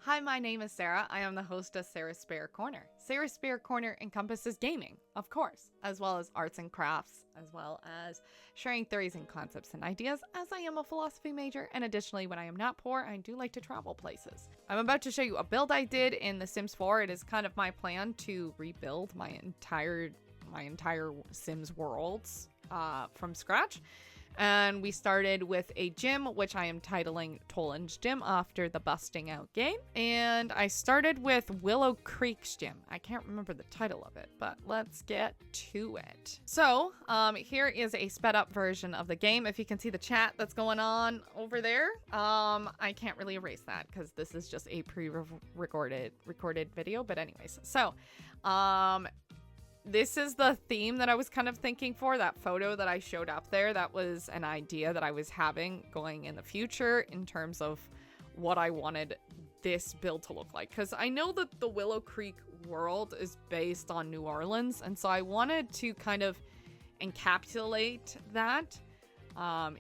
Hi, my name is Sarah. I am the host of Sarah's Spare Corner. Sarah's Spare Corner encompasses gaming, of course, as well as arts and crafts, as well as sharing theories and concepts and ideas, as I am a philosophy major, and additionally, when I am not poor, I do like to travel places. I'm about to show you a build I did in The Sims 4. It is kind of my plan to rebuild my entire Sims worlds from scratch. And we started with a gym, which I am titling Toland's Gym after the Busting Out game. And I started with Willow Creek's gym. I can't remember the title of it, but let's get to it. So here is a sped up version of the game. If you can see the chat that's going on over there, I can't really erase that because this is just a pre-recorded video. But anyways, so this is the theme that I was kind of thinking for. That photo that I showed up there, that was an idea that I was having going in the future in terms of what I wanted this build to look like. Because I know that the Willow Creek world is based on New Orleans, and so I wanted to kind of encapsulate that,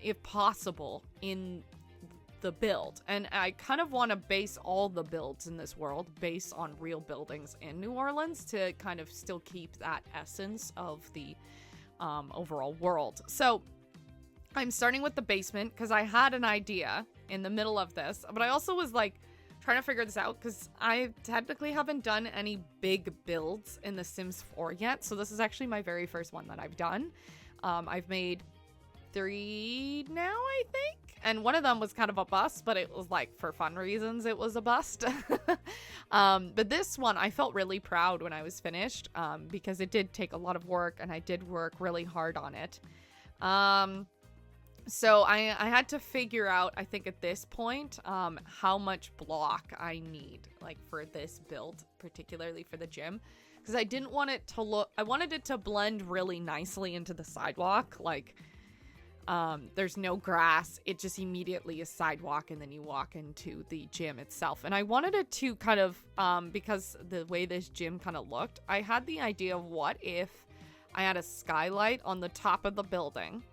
if possible, in the build. And I kind of want to base all the builds in this world based on real buildings in New Orleans to kind of still keep that essence of the overall world. So I'm starting with the basement because I had an idea in the middle of this, but I also was like trying to figure this out because I technically haven't done any big builds in The Sims 4 yet. So this is actually my very first one that I've done. I've made 3 now, I think. And one of them was kind of a bust, but it was like for fun reasons, it was a bust. But this one, I felt really proud when I was finished because it did take a lot of work and I did work really hard on it. So I had to figure out, I think at this point, how much block I need like for this build, particularly for the gym. Because I didn't want it to look, I wanted it to blend really nicely into the sidewalk. Like, there's no grass, it just immediately is sidewalk and then you walk into the gym itself. And I wanted it to kind of, because the way this gym kind of looked, I had the idea of what if I had a skylight on the top of the building.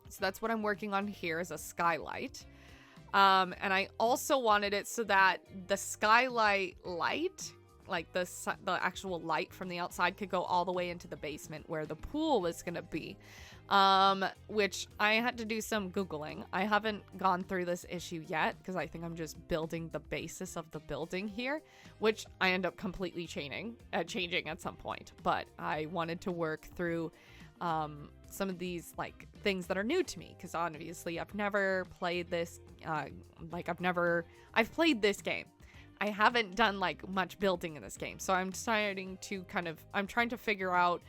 So that's what I'm working on here, is a skylight. And I also wanted it so that the skylight light, like the actual light from the outside, could go all the way into the basement where the pool was going to be. Which I had to do some Googling. I haven't gone through this issue yet because I think I'm just building the basis of the building here, which I end up completely changing at some point. But I wanted to work through some of these like things that are new to me because obviously I've never played this. I've played this game. I haven't done like much building in this game, so I'm trying to figure out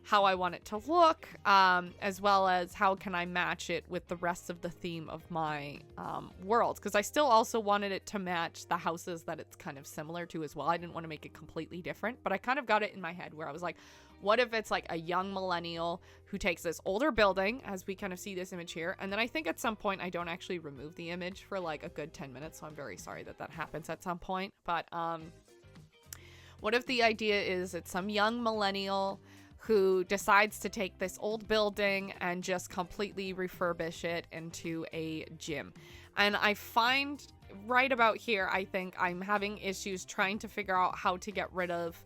how I want it to look, as well as how can I match it with the rest of the theme of my world. Because I still also wanted it to match the houses that it's kind of similar to as well. I didn't want to make it completely different, but I kind of got it in my head where I was like, what if it's like a young millennial who takes this older building, as we kind of see this image here, and then I think at some point I don't actually remove the image for like a good 10 minutes, so I'm very sorry that happens at some point. But what if the idea is it's some young millennial who decides to take this old building and just completely refurbish it into a gym. And I find right about here, I think I'm having issues trying to figure out how to get rid of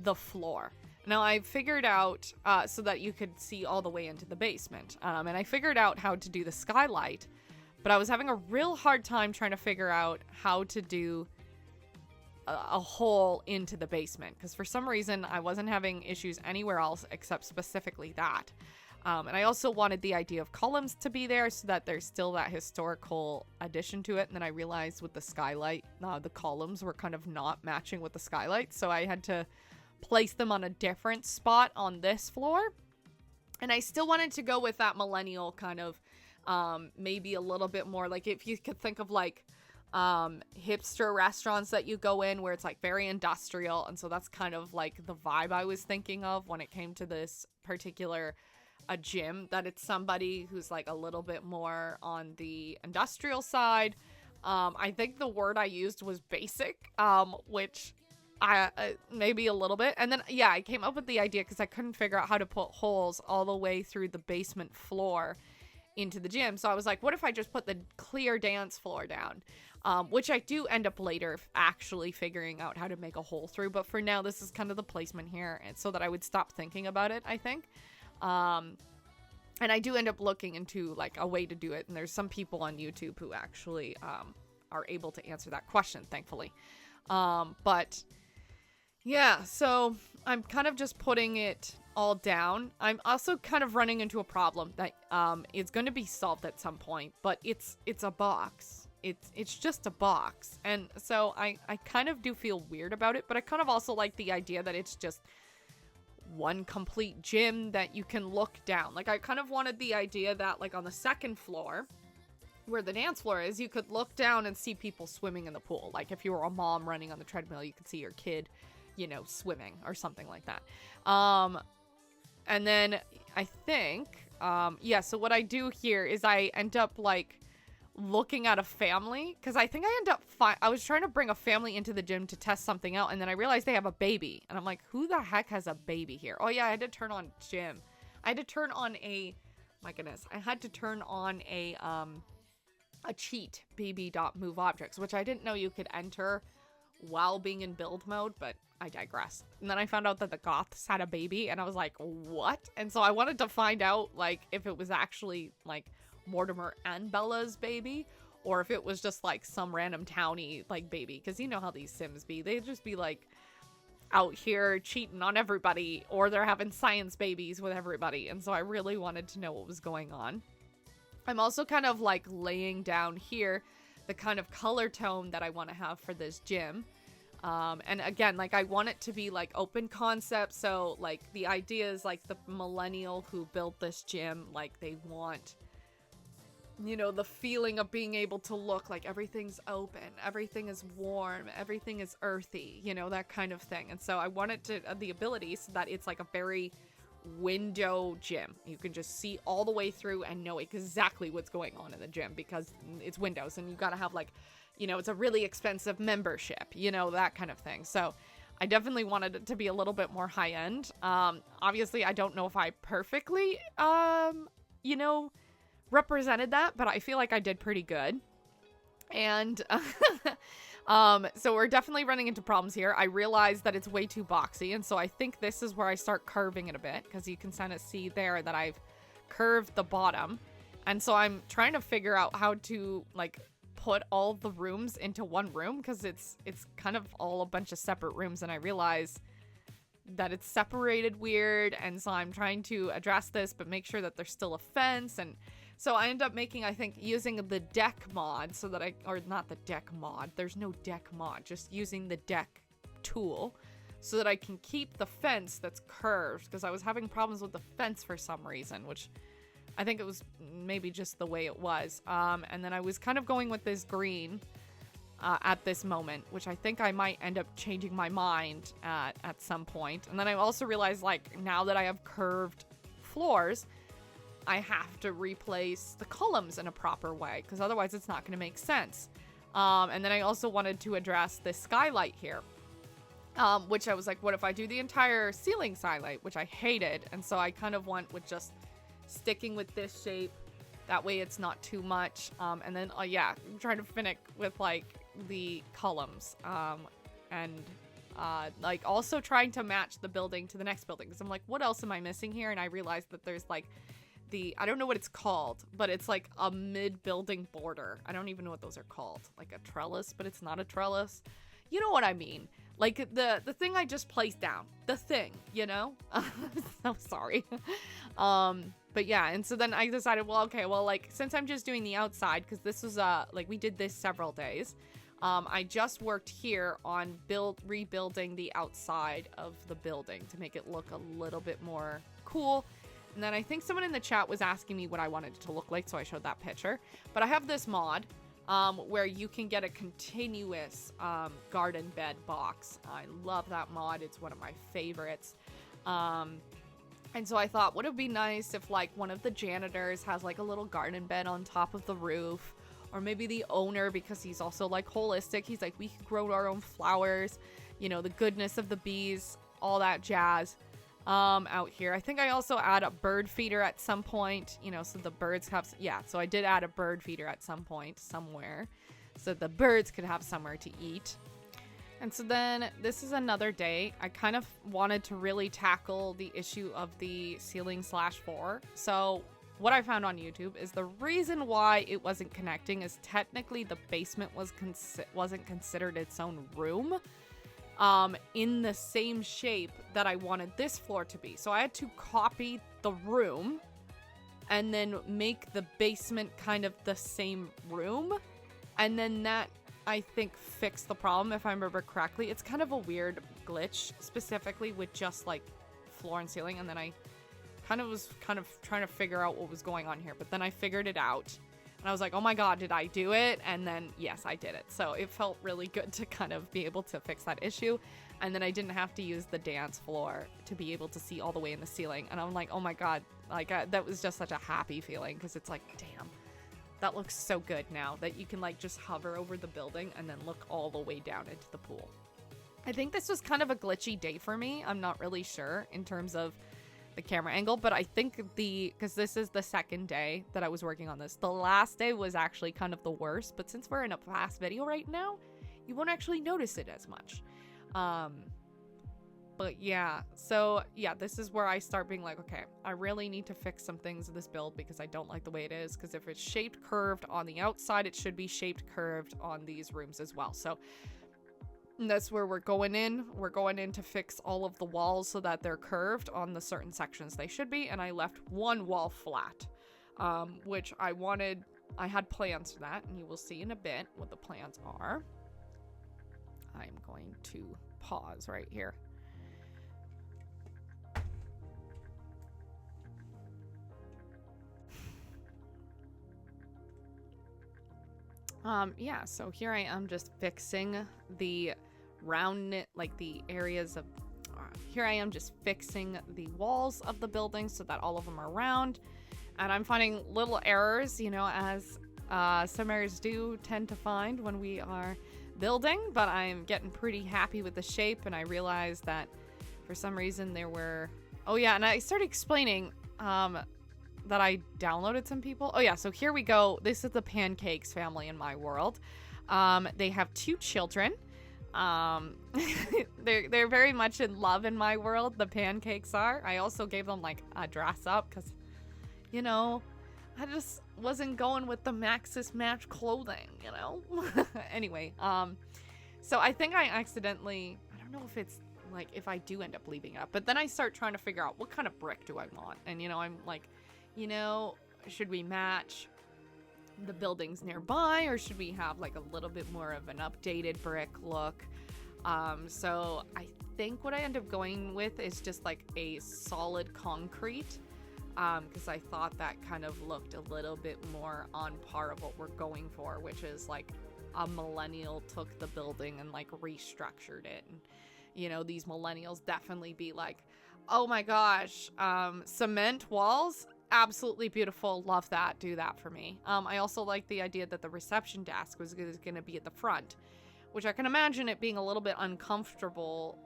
the floor. Now I figured out so that you could see all the way into the basement. And I figured out how to do the skylight, but I was having a real hard time trying to figure out how to do a hole into the basement, because for some reason I wasn't having issues anywhere else except specifically that. And I also wanted the idea of columns to be there so that there's still that historical addition to it. And then I realized with the skylight, the columns were kind of not matching with the skylight, so I had to place them on a different spot on this floor. And I still wanted to go with that millennial kind of maybe a little bit more like, if you could think of like hipster restaurants that you go in where it's like very industrial. And so that's kind of like the vibe I was thinking of when it came to this particular gym, that it's somebody who's like a little bit more on the industrial side. I think the word I used was basic, which I maybe a little bit. And then yeah, I came up with the idea because I couldn't figure out how to put holes all the way through the basement floor into the gym. So I was like, what if I just put the clear dance floor down? which I do end up later actually figuring out how to make a hole through. But for now, this is kind of the placement here, and so that I would stop thinking about it, I think. And I do end up looking into like a way to do it. And there's some people on YouTube who actually are able to answer that question, thankfully. But yeah, so I'm kind of just putting it all down. I'm also kind of running into a problem that is going to be solved at some point, but it's a box. It's just a box. And so I kind of do feel weird about it, but I kind of also like the idea that it's just one complete gym that you can look down. Like, I kind of wanted the idea that, like, on the second floor where the dance floor is, you could look down and see people swimming in the pool. Like, if you were a mom running on the treadmill, you could see your kid, you know, swimming or something like that. And then I think, so what I do here is I end up, like, looking at a family, because I think I end up I was trying to bring a family into the gym to test something out, and then I realized they have a baby, and I'm like, who the heck has a baby here? Oh yeah, I had to turn on gym. I had to turn on a cheat, baby.move objects, which I didn't know you could enter while being in build mode, but I digress. And then I found out that the Goths had a baby, and I was like, what? And so I wanted to find out, like, if it was actually, like, Mortimer and Bella's baby, or if it was just like some random townie like baby, because you know how these Sims be. They'd just be like out here cheating on everybody, or they're having science babies with everybody. And so I really wanted to know what was going on. I'm also kind of like laying down here the kind of color tone that I want to have for this gym. And again, like, I want it to be like open concept. So like the idea is like the millennial who built this gym, like they want, you know, the feeling of being able to look like everything's open, everything is warm, everything is earthy, you know, that kind of thing. And so I wanted to the ability so that it's like a very window gym. You can just see all the way through and know exactly what's going on in the gym because it's windows, and you got to have, like, you know, it's a really expensive membership, you know, that kind of thing. So I definitely wanted it to be a little bit more high end. Obviously I don't know if I perfectly, you know, represented that, but I feel like I did pretty good. And so we're definitely running into problems here. I realized that it's way too boxy, and so I think this is where I start curving it a bit, because you can kind of see there that I've curved the bottom. And so I'm trying to figure out how to, like, put all the rooms into one room, because it's kind of all a bunch of separate rooms, and I realize that it's separated weird. And so I'm trying to address this but make sure that there's still a fence. And so I end up making, I think, using the deck mod so that not the deck mod, there's no deck mod, just using the deck tool so that I can keep the fence that's curved, because I was having problems with the fence for some reason, which I think it was maybe just the way it was. And then I was kind of going with this green at this moment, which I think I might end up changing my mind at some point. And then I also realized, like, now that I have curved floors, I have to replace the columns in a proper way, because otherwise it's not going to make sense. And then I also wanted to address this skylight here, which I was like, what if I do the entire ceiling skylight, which I hated. And so I kind of went with just sticking with this shape. That way it's not too much. And then, I'm trying to finish with, like, the columns. Like, also trying to match the building to the next building, because I'm like, what else am I missing here? And I realized that there's, like, I don't know what it's called, but it's like a mid-building border. I don't even know what those are called. Like a trellis, but it's not a trellis. You know what I mean? Like the thing I just placed down. The thing, you know? I'm sorry. But yeah, and so then I decided, well, okay, well, like, since I'm just doing the outside, because this was, like, we did this several days. I just worked here on rebuilding the outside of the building to make it look a little bit more cool. And then I think someone in the chat was asking me what I wanted it to look like, so I showed that picture. But I have this mod where you can get a continuous garden bed box. I love that mod. It's one of my favorites. And so I thought, would it be nice if, like, one of the janitors has, like, a little garden bed on top of the roof? Or maybe the owner, because he's also, like, holistic. He's like, we can grow our own flowers, you know, the goodness of the bees, all that jazz. Out here. I think I also add a bird feeder at some point, you know, so the birds have, so I did add a bird feeder at some point somewhere. so the birds could have somewhere to eat. And so then this is another day. I kind of wanted to really tackle the issue of the ceiling/floor. So what I found on YouTube is the reason why it wasn't connecting is technically the basement wasn't considered its own room in the same shape that I wanted this floor to be. So I had to copy the room and then make the basement kind of the same room. And then that, I think, fixed the problem, if I remember correctly. It's kind of a weird glitch, specifically with just like floor and ceiling. And then I was trying to figure out what was going on here. But then I figured it out. And I was like, oh my god, did I do it? And then, yes, I did it. So it felt really good to kind of be able to fix that issue. And then I didn't have to use the dance floor to be able to see all the way in the ceiling. And I'm like, oh my god, like that was just such a happy feeling, because it's like, damn, that looks so good now that you can like just hover over the building and then look all the way down into the pool. I think this was kind of a glitchy day for me. I'm not really sure in terms of the camera angle, but I think because this is the second day that I was working on this. The last day was actually kind of the worst, but since we're in a fast video right now, you won't actually notice it as much. But yeah, so yeah, this is where I start being like, okay, I really need to fix some things in this build because I don't like the way it is. Because if it's shaped curved on the outside, it should be shaped curved on these rooms as well. So that's where we're going in. We're going in to fix all of the walls so that they're curved on the certain sections they should be. And I left one wall flat, which I had plans for that, and you will see in a bit what the plans are. I'm going to pause right here. Yeah, so here I am just fixing the like the areas of, here I am just fixing the walls of the building so that all of them are round. And I'm finding little errors, you know, as some errors do tend to find when we are building, but I'm getting pretty happy with the shape. And I realized that for some reason there were, oh yeah, and I started explaining, that I downloaded some people. Oh yeah, so here we go. This is the Pancakes family in my world. They have 2 children. They're very much in love in my world, the Pancakes are. I also gave them like a dress up because, you know, I just wasn't going with the Maxis match clothing, you know? Anyway, so I think I accidentally, I don't know if it's like, if I do end up leaving it up, but then I start trying to figure out what kind of brick do I want? And, you know, I'm like, you know, should we match the buildings nearby, or should we have like a little bit more of an updated brick look? So I think what I end up going with is just like a solid concrete, because I thought that kind of looked a little bit more on par of what we're going for, which is like a millennial took the building and like restructured it. And, you know, these millennials definitely be like, oh my gosh, cement walls, absolutely beautiful, love that, do that for me. I also like the idea that the reception desk was going to be at the front, which I can imagine it being a little bit uncomfortable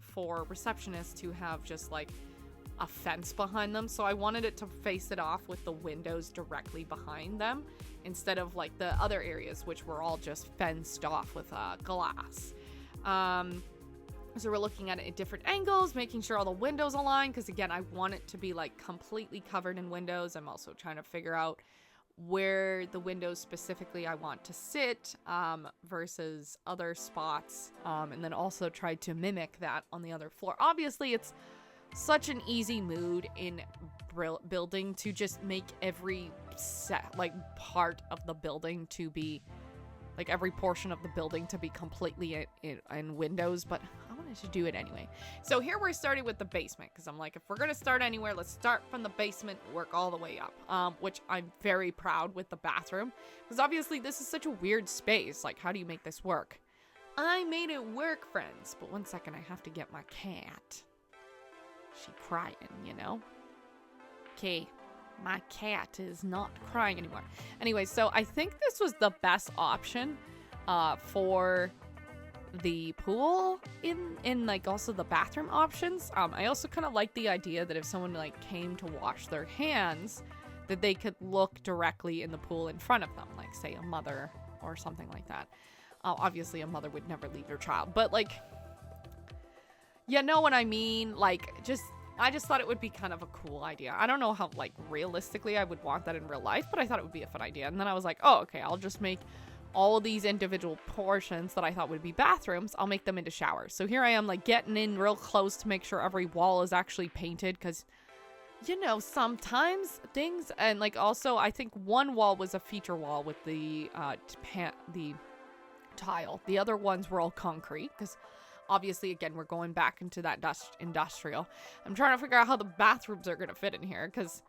for receptionists to have just like a fence behind them. So I wanted it to face it off with the windows directly behind them instead of like the other areas, which were all just fenced off with glass. So we're looking at it at different angles, making sure all the windows align, because again, I want it to be like completely covered in windows. I'm also trying to figure out where the windows specifically I want to sit versus other spots, and then also try to mimic that on the other floor. Obviously, it's such an easy mood in building to just make every part of the building to be like every portion of the building to be completely in windows, but I wanted to do it anyway. So here we're starting with the basement, because I'm like, if we're gonna start anywhere, let's start from the basement, work all the way up, which I'm very proud with the bathroom, because obviously this is such a weird space. Like, how do you make this work? I made it work, friends, but one second, I have to get my cat. She crying, you know? Okay. My cat is not crying anymore. Anyway, so I think this was the best option for the pool in like also the bathroom options. I also kind of like the idea that if someone like came to wash their hands, that they could look directly in the pool in front of them, like say a mother or something like that. Obviously, a mother would never leave her child, but like, you know what I mean? Like, I just thought it would be kind of a cool idea. I don't know how, like, realistically I would want that in real life, but I thought it would be a fun idea. And then I was like, oh, okay, I'll just make all these individual portions that I thought would be bathrooms, I'll make them into showers. So here I am, like, getting in real close to make sure every wall is actually painted, because, you know, sometimes things, and, like, also, I think one wall was a feature wall with the tile. The other ones were all concrete, because obviously, again, we're going back into that industrial. I'm trying to figure out how the bathrooms are going to fit in here, because,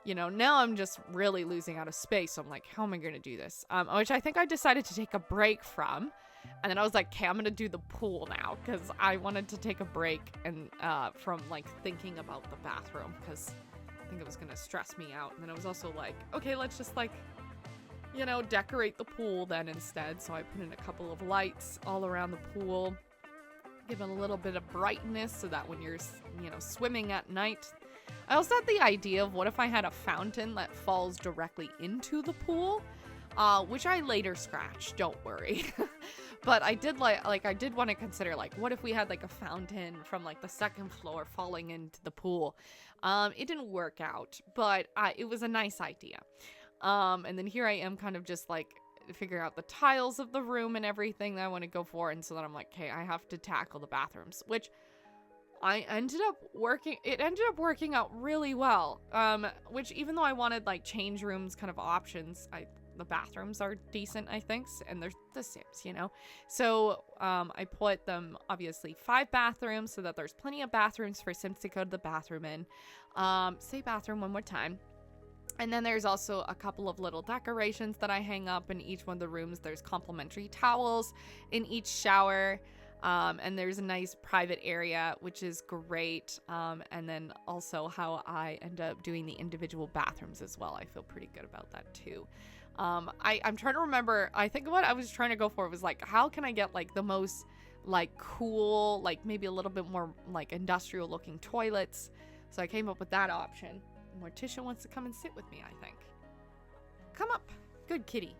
you know, now I'm just really losing out of space. So I'm like, how am I going to do this? Which I think I decided to take a break from. And then I was like, okay, I'm going to do the pool now, because I wanted to take a break and from, like, thinking about the bathroom, because I think it was going to stress me out. And then I was also like, okay, let's just, like, you know, decorate the pool then instead. So I put in a couple of lights all around the pool, give it a little bit of brightness so that when you're, you know, swimming at night. I also had the idea of what if I had a fountain that falls directly into the pool, which I later scratched, don't worry. But I did I did want to consider, like, what if we had, like, a fountain from, like, the second floor falling into the pool. It didn't work out, but it was a nice idea. And then here I am kind of just, like, figure out the tiles of the room and everything that I want to go for. And so then I'm like, okay, I have to tackle the bathrooms, which it ended up working out really well. Which, even though I wanted, like, change rooms kind of options, the bathrooms are decent, I think, and they're the Sims, you know? So, I put them, obviously, 5 bathrooms so that there's plenty of bathrooms for Sims to go to the bathroom in. Say bathroom one more time. And then there's also a couple of little decorations that I hang up in each one of the rooms. There's complimentary towels in each shower. And there's a nice private area, which is great. And then also how I end up doing the individual bathrooms as well. I feel pretty good about that too. I'm trying to remember, I think what I was trying to go for was, like, how can I get, like, the most, like, cool, like, maybe a little bit more, like, industrial looking toilets. So I came up with that option. Morticia wants to come and sit with me, I think. Come up. Good kitty.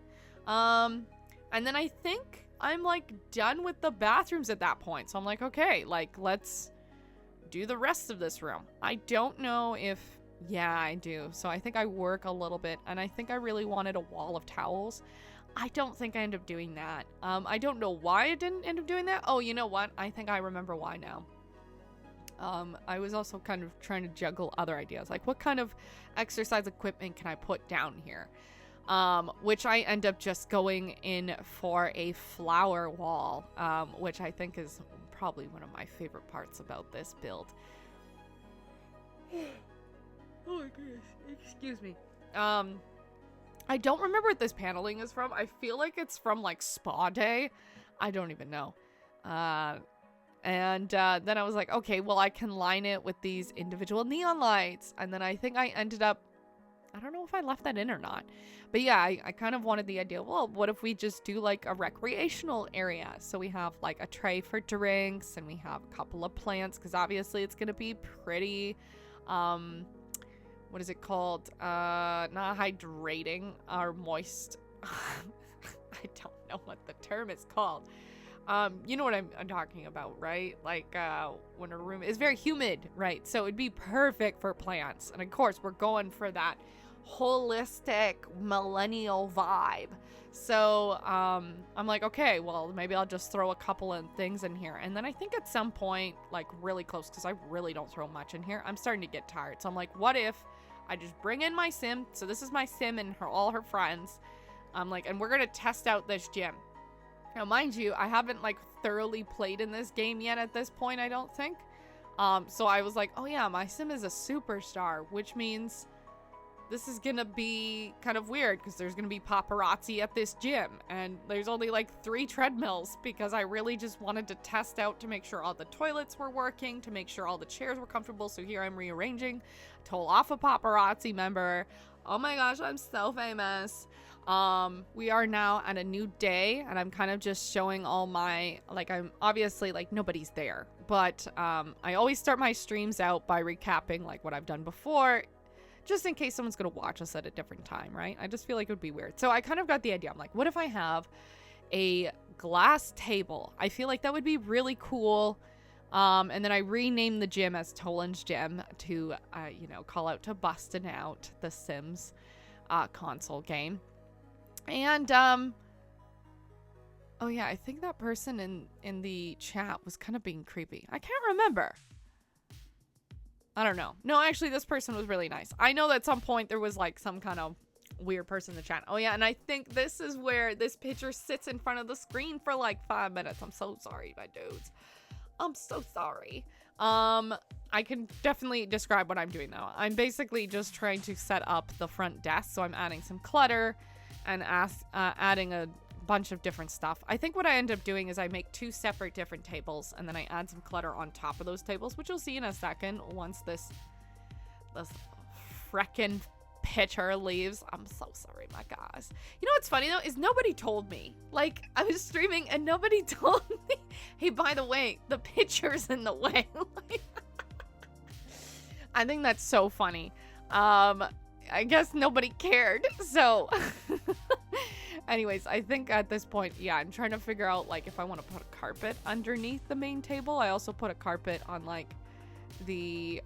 And then I think I'm, like, done with the bathrooms at that point. So I'm like, okay, like, let's do the rest of this room. I don't know if... Yeah, I do. So I think I work a little bit, and I think I really wanted a wall of towels. I don't think I end up doing that. I don't know why I didn't end up doing that. Oh, you know what? I think I remember why now. I was also kind of trying to juggle other ideas. Like, what kind of exercise equipment can I put down here? Which I end up just going in for a flower wall, which I think is probably one of my favorite parts about this build. Oh my goodness, excuse me. I don't remember what this paneling is from. I feel like it's from, like, Spa Day. I don't even know. And then I was like, okay, well, I can line it with these individual neon lights. And then I think I ended up, I don't know if I left that in or not. But yeah, I kind of wanted the idea, well, what if we just do, like, a recreational area? So we have, like, a tray for drinks, and we have a couple of plants, because obviously it's going to be pretty, what is it called? Not hydrating, or moist. I don't know what the term is called. You know what I'm talking about, right? Like, when a room is very humid, right? So it'd be perfect for plants. And of course, we're going for that holistic millennial vibe. So, I'm like, okay, well, maybe I'll just throw a couple of things in here. And then I think at some point, like, really close, because I really don't throw much in here, I'm starting to get tired. So I'm like, what if I just bring in my sim? So this is my sim and all her friends. I'm like, and we're going to test out this gym. Now, mind you, I haven't, like, thoroughly played in this game yet at this point, I don't think. So I was like, oh yeah, my sim is a superstar, which means this is gonna be kind of weird, because there's gonna be paparazzi at this gym, and there's only, like, 3 treadmills, because I really just wanted to test out to make sure all the toilets were working, to make sure all the chairs were comfortable. So here I'm rearranging, told off a paparazzi member. Oh my gosh, I'm so famous. We are now at a new day, and I'm kind of just showing all my, like, I'm obviously, like, nobody's there, but, I always start my streams out by recapping, like, what I've done before, just in case someone's gonna watch us at a different time, right? I just feel like it would be weird. So I kind of got the idea. I'm like, what if I have a glass table. I feel like that would be really cool. And then I renamed the gym as Tolan's Gym to, call out to Bustin' Out, the Sims console game. And, oh yeah, I think that person in the chat was kind of being creepy. I can't remember. I don't know. No, actually, this person was really nice. I know that at some point there was like some kind of weird person in the chat. Oh yeah, and I think this is where this picture sits in front of the screen for like 5 minutes. I'm so sorry, my dudes. I'm so sorry. I can definitely describe what I'm doing though. I'm basically just trying to set up the front desk. So I'm adding some clutter and adding a bunch of different stuff. I think what I end up doing is I make 2 separate different tables and then I add some clutter on top of those tables, which you'll see in a second once this freckin' picture leaves. I'm so sorry, my guys. You know what's funny though is nobody told me. Like, I was streaming and nobody told me, hey, by the way, the picture's in the way. I think that's so funny. I guess nobody cared. So anyways, I think at this point, yeah, I'm trying to figure out like if I want to put a carpet underneath the main table. I also put a carpet on like the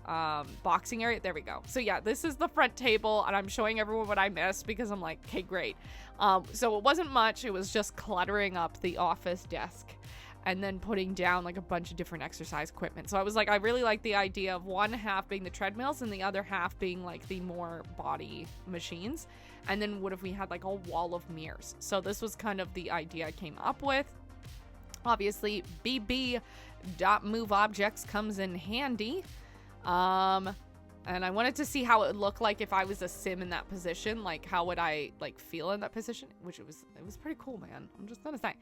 boxing area. There we go. So yeah, this is the front table and I'm showing everyone what I missed because I'm like, okay, great. So it wasn't much. It was just cluttering up the office desk and then putting down like a bunch of different exercise equipment. So I was like, I really like the idea of one half being the treadmills and the other half being like the more body machines. And then what if we had like a wall of mirrors? So this was kind of the idea I came up with. Obviously, BB.move objects comes in handy. And I wanted to see how it would look like if I was a sim in that position. Like, how would I like feel in that position? Which it was pretty cool, man. I'm just gonna say.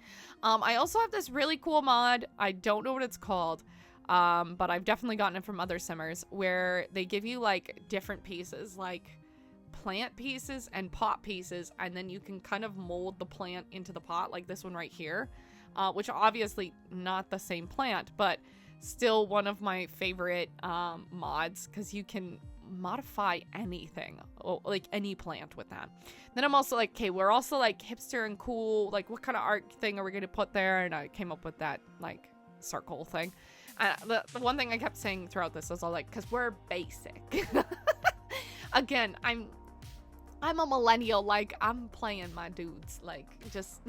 I also have this really cool mod. I don't know what it's called. But I've definitely gotten it from other simmers where they give you like different pieces, like plant pieces and pot pieces. And then you can kind of mold the plant into the pot, like this one right here. Which obviously not the same plant, but still one of my favorite mods because you can modify anything, like any plant with that. Then I'm also like, okay, we're also like hipster and cool. Like, what kind of art thing are we going to put there? And I came up with that like circle thing. The one thing I kept saying throughout this was all like, because we're basic. Again, I'm a millennial. Like, I'm playing my dudes. Like, just...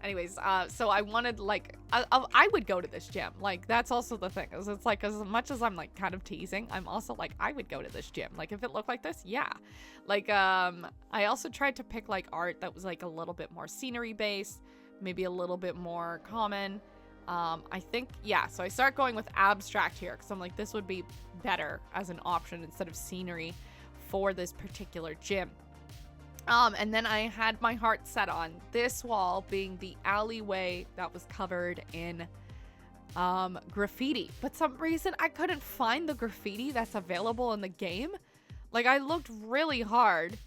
Anyways, so I wanted, like, I would go to this gym. Like, that's also the thing. It's like, as much as I'm, like, kind of teasing, I'm also, like, I would go to this gym. Like, if it looked like this, yeah. Like, I also tried to pick, like, art that was, like, a little bit more scenery-based, maybe a little bit more common. I think, yeah, so I start going with abstract here, because I'm like, this would be better as an option instead of scenery for this particular gym. And then I had my heart set on this wall being the alleyway that was covered in graffiti. But some reason I couldn't find the graffiti that's available in the game. Like, I looked really hard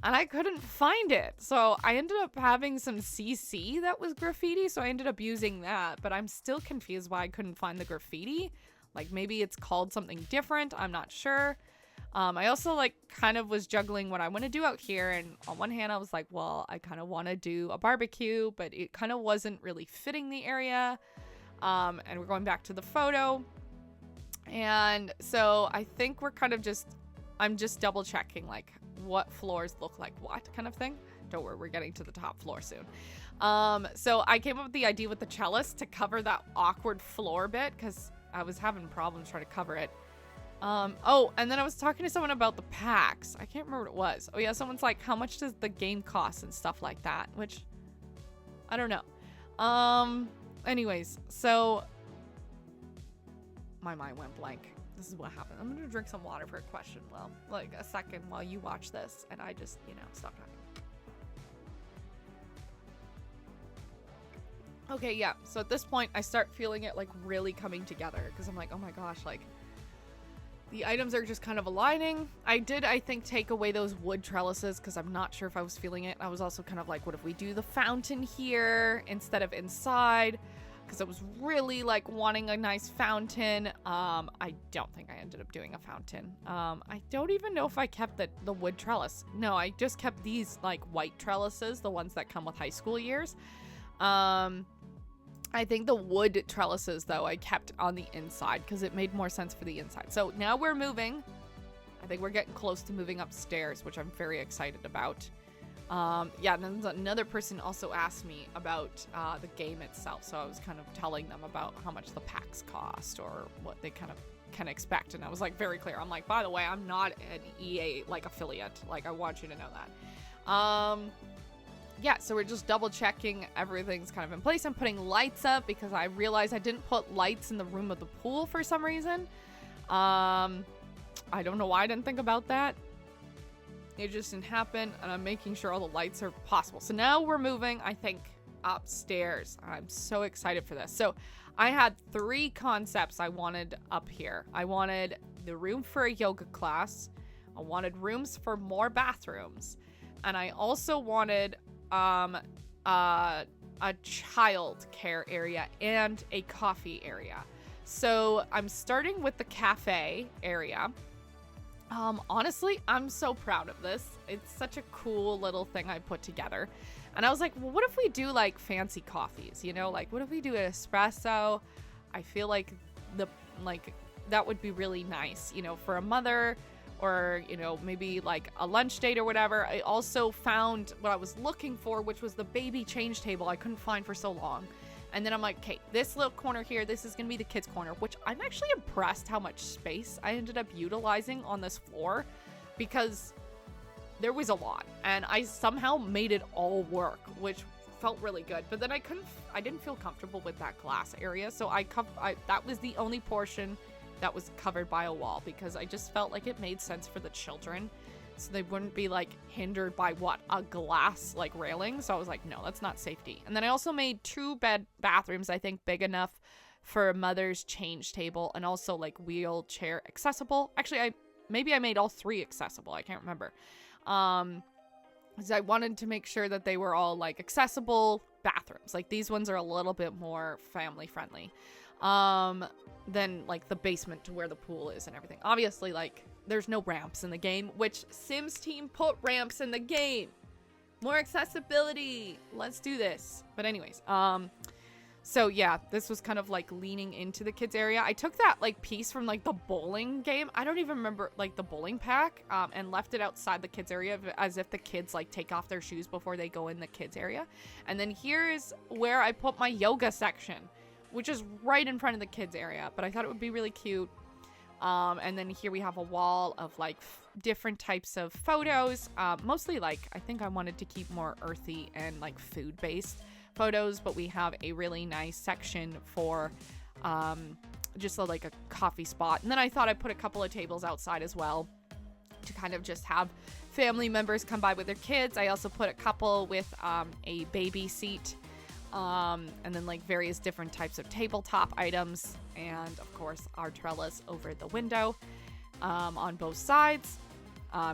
and I couldn't find it. So I ended up having some CC that was graffiti. So I ended up using that. But I'm still confused why I couldn't find the graffiti. Like, maybe it's called something different. I'm not sure. I also like kind of was juggling what I want to do out here. And on one hand, I was like, well, I kind of want to do a barbecue, but it kind of wasn't really fitting the area. And we're going back to the photo. And so I think we're kind of just, I'm just double checking like what floors look like what kind of thing. Don't worry, we're getting to the top floor soon. So I came up with the idea with the cellist to cover that awkward floor bit because I was having problems trying to cover it. Oh, and then I was talking to someone about the packs. I can't remember what it was. Oh yeah, someone's like, how much does the game cost and stuff like that? Which, I don't know. Anyways, so my mind went blank. This is what happened. I'm gonna drink some water for a question. Well, like a second while you watch this, and I just, stop talking. Okay, yeah. So at this point, I start feeling it like really coming together because I'm like, oh my gosh, like. The items are just kind of aligning. I think, take away those wood trellises because I'm not sure if I was feeling it. I was also kind of like, what if we do the fountain here instead of inside? Because I was really, like, wanting a nice fountain. I don't think I ended up doing a fountain. I don't even know if I kept the wood trellis. No, I just kept these, like, white trellises, the ones that come with high school years. I think the wood trellises, though, I kept on the inside because it made more sense for the inside. So now we're moving. I think we're getting close to moving upstairs, which I'm very excited about. Yeah, and then another person also asked me about the game itself. So I was kind of telling them about how much the packs cost or what they kind of can expect. And I was like very clear. I'm like, by the way, I'm not an EA like affiliate. Like, I want you to know that. Yeah, so we're just double checking everything's kind of in place. I'm putting lights up because I realized I didn't put lights in the room of the pool for some reason. I don't know why I didn't think about that. It just didn't happen, and I'm making sure all the lights are possible. So now we're moving, I think, upstairs. I'm so excited for this. So I had 3 concepts I wanted up here. I wanted the room for a yoga class. I wanted rooms for more bathrooms. And I also wanted a child care area and a coffee area. So I'm starting with the cafe area. Honestly, I'm so proud of this. It's such a cool little thing I put together. And I was like, well, what if we do like fancy coffees, you know, like what if we do an espresso? I feel like that would be really nice, you know, for a mother or, you know, maybe like a lunch date or whatever. I also found what I was looking for, which was the baby change table I couldn't find for so long. And then I'm like, okay, this little corner here, this is going to be the kids' corner, which I'm actually impressed how much space I ended up utilizing on this floor because there was a lot and I somehow made it all work, which felt really good. But then I didn't feel comfortable with that glass area. So that was the only portion that was covered by a wall because I just felt like it made sense for the children. So they wouldn't be like hindered by a glass like railing. So I was like, no, that's not safety. And then I also made 2 bathrooms, I think big enough for a mother's change table and also like wheelchair accessible. Actually, I made all 3 accessible. I can't remember. Because I wanted to make sure that they were all like accessible bathrooms. Like these ones are a little bit more family friendly. Than like the basement to where the pool is and everything. Obviously, like there's no ramps in the game, which Sims team put ramps in the game. More accessibility. Let's do this. But anyways, so yeah, this was kind of like leaning into the kids area. I took that like piece from like the bowling game. I don't even remember like the bowling pack, and left it outside the kids area as if the kids like take off their shoes before they go in the kids area. And then here's where I put my yoga section, which is right in front of the kids area, but I thought it would be really cute. And then here we have a wall of like different types of photos, mostly like I think I wanted to keep more earthy and like food based photos, but we have a really nice section for just like a coffee spot. And then I thought I'd put a couple of tables outside as well to kind of just have family members come by with their kids. I also put a couple with a baby seat. And then like various different types of tabletop items, and of course our trellis over the window on both sides,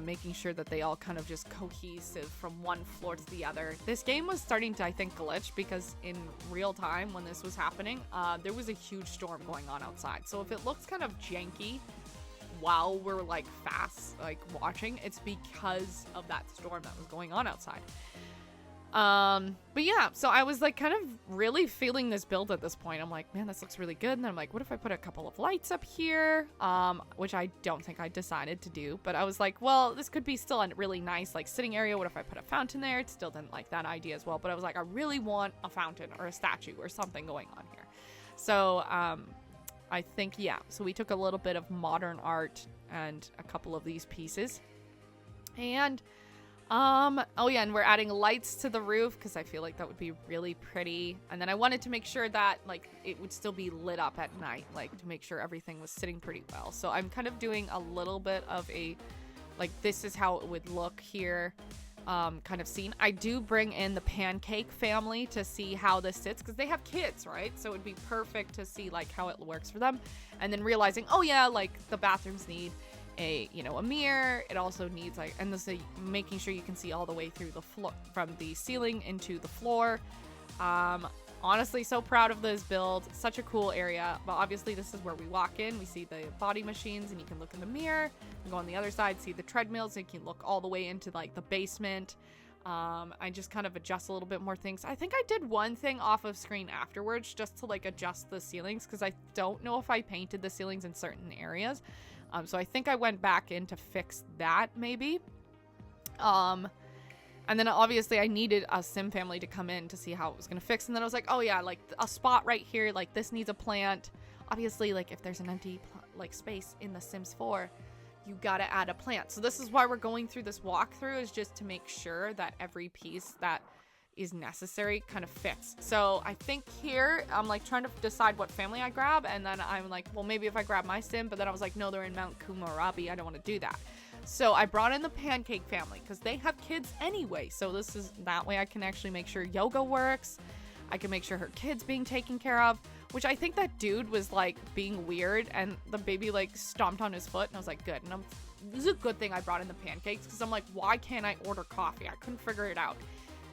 making sure that they all kind of just cohesive from one floor to the other. This game was starting to, I think, glitch because in real time when this was happening, there was a huge storm going on outside. So if it looks kind of janky while we're like fast like watching, it's because of that storm that was going on outside. But yeah, so I was like kind of really feeling this build at this point. I'm like, man, this looks really good. And then I'm like, what if I put a couple of lights up here? Which I don't think I decided to do, but I was like, well, this could be still a really nice like sitting area. What if I put a fountain there? It still didn't like that idea as well, but I was like, I really want a fountain or a statue or something going on here. So, I think, yeah, so we took a little bit of modern art and a couple of these pieces and oh yeah, and we're adding lights to the roof because I feel like that would be really pretty. And then I wanted to make sure that like it would still be lit up at night, like to make sure everything was sitting pretty well. So I'm kind of doing a little bit of a like this is how it would look here kind of scene. I do bring in the pancake family to see how this sits because they have kids, right? So it would be perfect to see like how it works for them. And then realizing, oh yeah, like the bathrooms need a mirror. It also needs like, and this is making sure you can see all the way through the floor from the ceiling into the floor. Honestly, so proud of this build. Such a cool area. But obviously this is where we walk in. We see the body machines and you can look in the mirror and go on the other side, see the treadmills. And you can look all the way into like the basement. I just kind of adjust a little bit more things. I think I did one thing off of screen afterwards just to like adjust the ceilings, because I don't know if I painted the ceilings in certain areas. So I think I went back in to fix that maybe. And then obviously I needed a sim family to come in to see how it was going to fix. And then I was like, oh yeah, like a spot right here, like this needs a plant. Obviously, like if there's an empty like space in the Sims 4, you gotta add a plant. So this is why we're going through this walkthrough, is just to make sure that every piece that is necessary kind of fits. So I think here I'm like trying to decide what family I grab, and then I'm like, well, maybe if I grab my sim, but then I was like, no, they're in Mount Kumarabi, I don't want to do that. So I brought in the pancake family because they have kids anyway. So this is that way I can actually make sure yoga works. I can make sure her kid's being taken care of, which I think that dude was like being weird, and the baby like stomped on his foot, and I was like, good. And this is a good thing I brought in the pancakes, because I'm like, why can't I order coffee? I couldn't figure it out.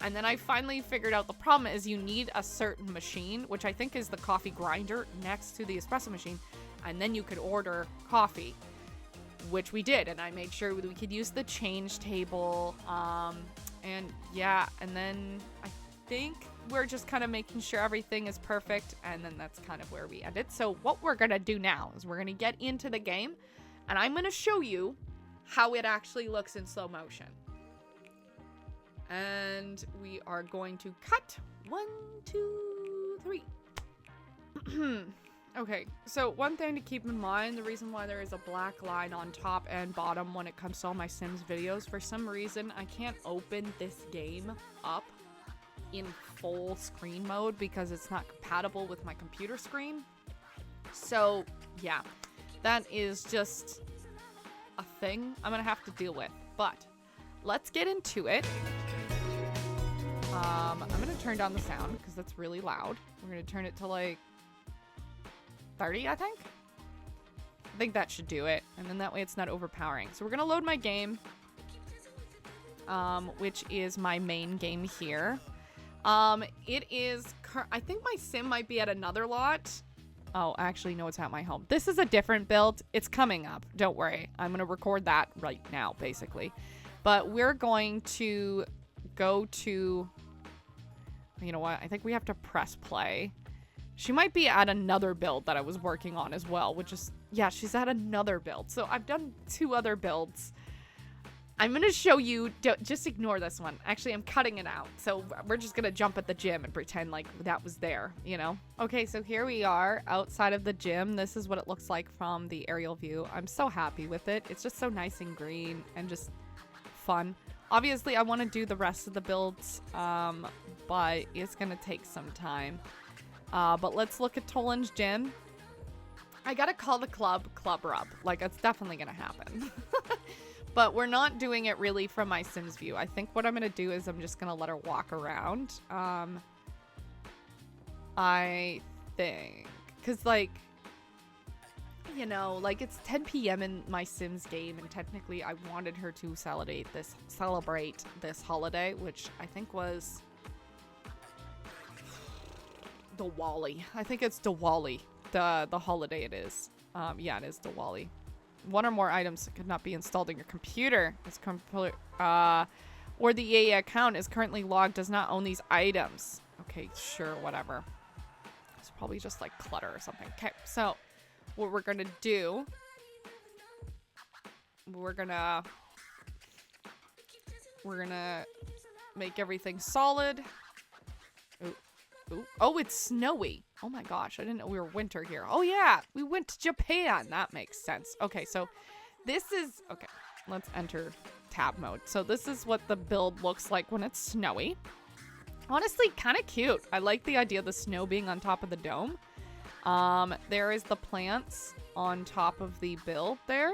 And then I finally figured out the problem is you need a certain machine, which I think is the coffee grinder next to the espresso machine, and then you could order coffee, which we did. And I made sure we could use the change table. And yeah, and then I think we're just kind of making sure everything is perfect, and then that's kind of where we ended. So what we're gonna do now is we're gonna get into the game, and I'm gonna show you how it actually looks in slow motion. And we are going to cut 1, 2, 3. Okay, so one thing to keep in mind, the reason why there is a black line on top and bottom when it comes to all my Sims videos, for some reason I can't open this game up in full screen mode because it's not compatible with my computer screen. So yeah, that is just a thing I'm gonna have to deal with, but let's get into it. I'm gonna turn down the sound because that's really loud. We're gonna turn it to like 30, I think that should do it, and then that way it's not overpowering. So we're gonna load my game, which is my main game here. It is, I think my sim might be at another lot. Oh, actually, no, it's at my home. This is a different build. It's coming up. Don't worry. I'm going to record that right now, basically. But we're going to go to, you know what? I think we have to press play. She might be at another build that I was working on as well, which is, yeah, she's at another build. So I've done 2 other builds. I'm going to show you, just ignore this one. Actually, I'm cutting it out. So we're just going to jump at the gym and pretend like that was there, you know? Okay, so here we are outside of the gym. This is what it looks like from the aerial view. I'm so happy with it. It's just so nice and green and just fun. Obviously, I want to do the rest of the builds, but it's going to take some time. But let's look at Tolan's gym. I got to call the Club Rub. Like, it's definitely going to happen. But we're not doing it really from my Sims view. I think what I'm going to do is I'm just going to let her walk around. I think. Because, like, you know, like, it's 10 p.m. in my Sims game, and technically I wanted her to celebrate this holiday, which I think was Diwali. I think it's Diwali, the holiday it is. Yeah, it is Diwali. 1 or more items could not be installed in your computer. Or the EA account is currently logged does not own these items. Okay, sure, whatever. It's probably just like clutter or something. Okay, so what we're gonna do, we're gonna make everything solid. Ooh. Ooh. Oh, it's snowy. Oh my gosh, I didn't know we were winter here. Oh yeah, we went to Japan. That makes sense. Okay, so this is, okay, let's enter tab mode. So this is what the build looks like when it's snowy. Honestly, kind of cute. I like the idea of the snow being on top of the dome. There is the plants on top of the build there,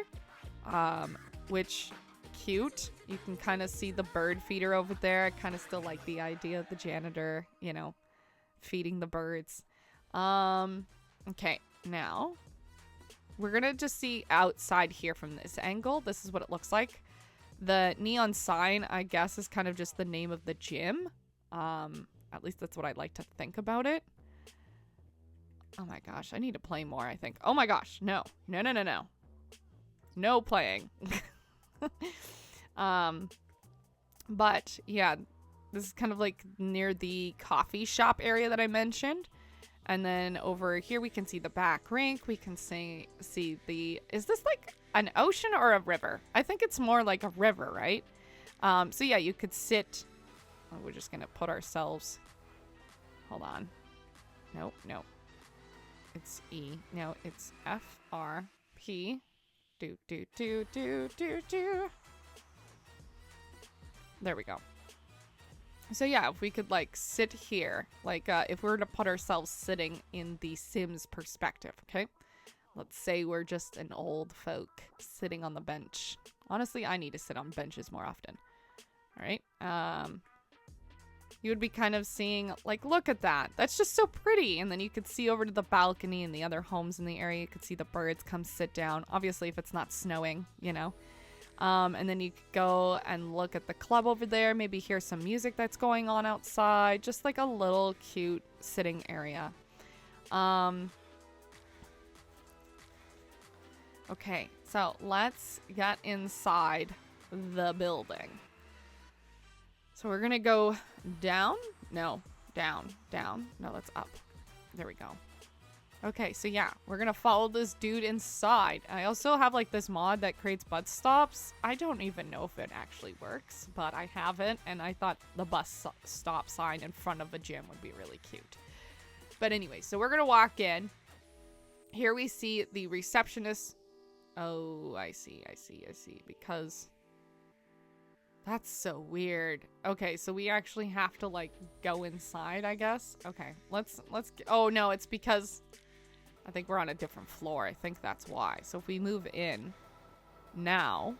which cute. You can kind of see the bird feeder over there. I kind of still like the idea of the janitor, you know, feeding the birds. Okay, now we're gonna just see outside here from this angle. This is what it looks like. The neon sign, I guess, is kind of just the name of the gym. At least that's what I like to think about it. Oh my gosh, I need to play more, I think. Oh my gosh, no. No playing. But yeah, This is kind of like near the coffee shop area that I mentioned. And then over here we can see the back rink. We can see the, is this like an ocean or a river? I think it's more like a river, right? So yeah, you could sit. Oh, we're just gonna put ourselves, hold on. Nope, nope. It's E. No, it's FRP. Do. There we go. So yeah, if we could like sit here, like if we were to put ourselves sitting in the Sims perspective, okay? Let's say we're just an old folk sitting on the bench. Honestly, I need to sit on benches more often. All right. You would be kind of seeing, like, look at that. That's just so pretty. And then you could see over to the balcony and the other homes in the area. You could see the birds come sit down. Obviously, if it's not snowing, you know. And then you could go and look at the club over there. Maybe hear some music that's going on outside. Just like a little cute sitting area. Okay, so let's get inside the building. So we're gonna go down. No, down. No, that's up. There we go. Okay, so yeah, we're gonna follow this dude inside. I also have like this mod that creates bus stops. I don't even know if it actually works, but I have it, and I thought the bus stop sign in front of a gym would be really cute. But anyway, so we're gonna walk in. Here we see the receptionist. Oh, I see. Because that's so weird. Okay, so we actually have to like go inside, I guess. Okay, let's oh no, it's because I think we're on a different floor. I think that's why. So if we move in now,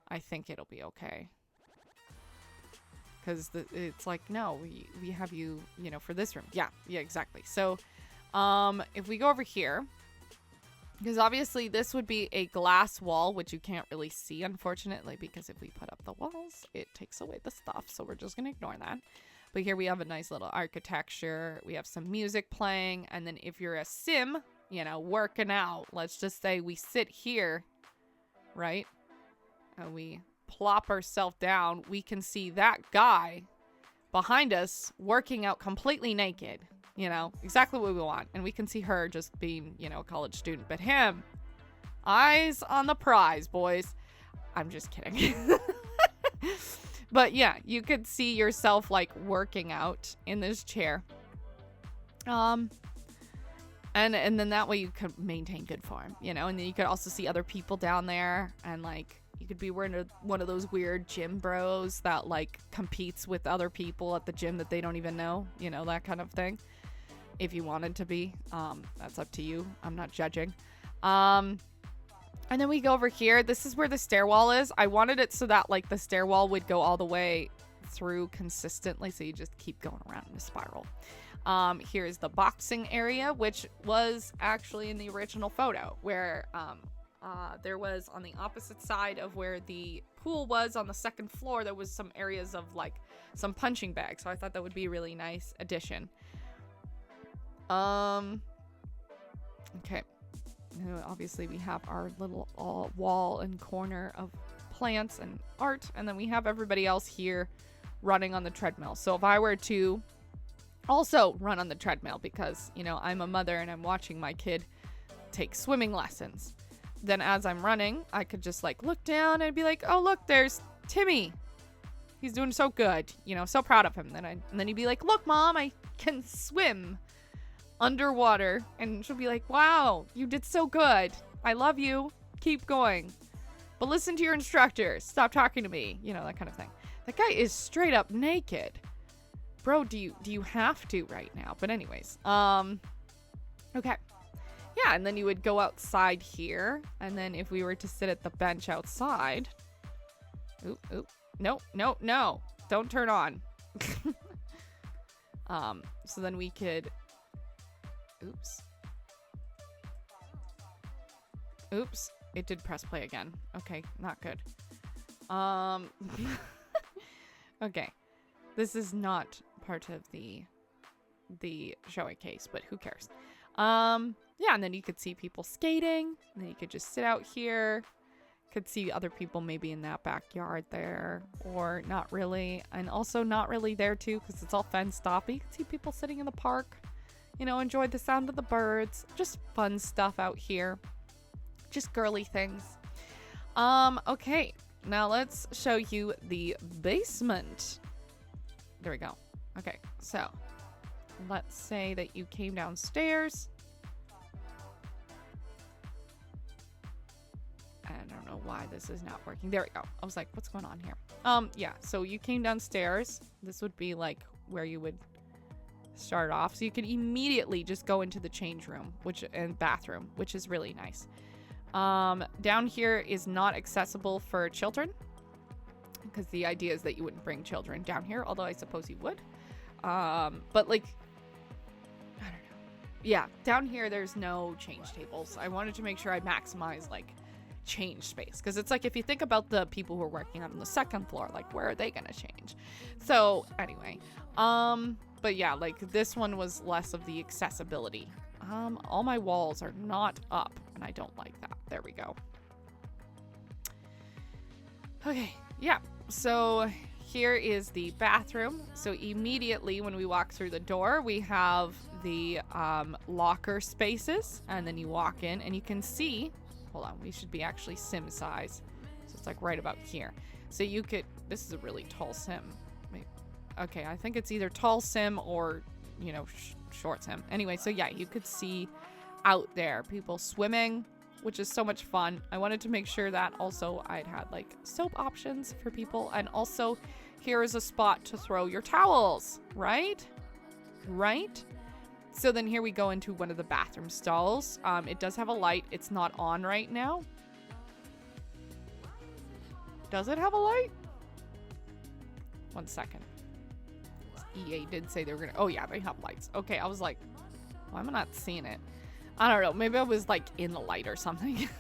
I think it'll be okay. Because it's like, no, we have you, you know, for this room. Yeah, exactly. So if we go over here, because obviously this would be a glass wall, which you can't really see, unfortunately, because if we put up the walls, it takes away the stuff. So we're just going to ignore that. But here we have a nice little architecture. We have some music playing. And then if you're a sim, you know, working out, let's just say we sit here, right? And we plop ourselves down. We can see that guy behind us working out completely naked. You know, exactly what we want. And we can see her just being, you know, a college student. But him, eyes on the prize, boys. I'm just kidding. But yeah, you could see yourself like working out in this chair. And then that way you could maintain good form, you know. And then you could also see other people down there. And like, you could be wearing one of those weird gym bros that like competes with other people at the gym that they don't even know, you know, that kind of thing. If you wanted to be, that's up to you. I'm not judging. And then we go over here. This is where the stairwell is. I wanted it so that like the stairwell would go all the way through consistently. So you just keep going around in a spiral. Here's the boxing area, which was actually in the original photo where, there was on the opposite side of where the pool was on the second floor. There was some areas of like some punching bags. So I thought that would be a really nice addition. Okay. Obviously we have our little wall and corner of plants and art, and then we have everybody else here running on the treadmill. So if I were to also run on the treadmill, because, you know, I'm a mother and I'm watching my kid take swimming lessons, then as I'm running, I could just like look down and be like, oh, look, there's Timmy. He's doing so good, you know, so proud of him. And then he'd be like, look, Mom, I can swim underwater. And she'll be like, wow, you did so good. I love you. Keep going. But listen to your instructor. Stop talking to me. You know, that kind of thing. That guy is straight up naked. Bro, do you have to right now? But anyways, okay. Yeah, and then you would go outside here. And then if we were to sit at the bench outside. Oop. No. Don't turn on. So then we could... Oops. It did press play again. Okay, not good. Okay. This is not part of the showing case, but who cares? Yeah, and then you could see people skating. And then you could just sit out here, Could see other people maybe in that backyard there, or not really. And also not really there too, because it's all fenced off. But you can see people sitting in the park, you know, enjoy the sound of the birds. Just fun stuff out here. Just girly things. Okay. Now let's show you the basement. There we go. Okay, so let's say that you came downstairs. I don't know why this is not working. There we go. I was like, what's going on here? Yeah, so you came downstairs. This would be like where you would start off. So you could immediately just go into the change room, and bathroom, which is really nice. Down here is not accessible for children, because the idea is that you wouldn't bring children down here, although I suppose you would. But like, I don't know. Yeah, down here there's no change tables. I wanted to make sure I maximize like change space, because it's like, if you think about the people who are working on the second floor, like where are they gonna change? So anyway, but yeah, like this one was less of the accessibility. All my walls are not up, and I don't like that. There we go. Okay, yeah, so here is the bathroom. So immediately when we walk through the door, we have the locker spaces, and then you walk in and you can see, hold on, we should be actually sim size. So it's like right about here. So you could, this is a really tall sim. Okay, I think it's either tall sim or, you know, short sim. Anyway, so yeah, you could see out there people swimming, which is so much fun. I wanted to make sure that also I'd had like soap options for people. And also here is a spot to throw your towels, right? Right? So then here we go into one of the bathroom stalls. It does have a light. It's not on right now. Does it have a light? 1 second. EA did say they were gonna, oh yeah, they have lights. Okay, I was like, why am I not seeing it? I don't know, maybe I was like in the light or something.